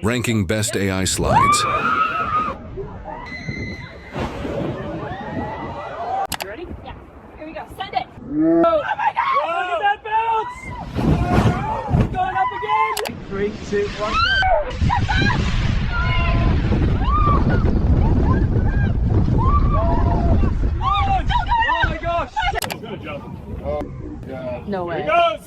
Ranking best AI slides. You ready? Yeah. Here we go. Send it. Oh my God! Whoa. Look at that bounce! Going up again! 3, 2, 1, go! Oh my gosh! He's gonna jump. No way. Here he goes!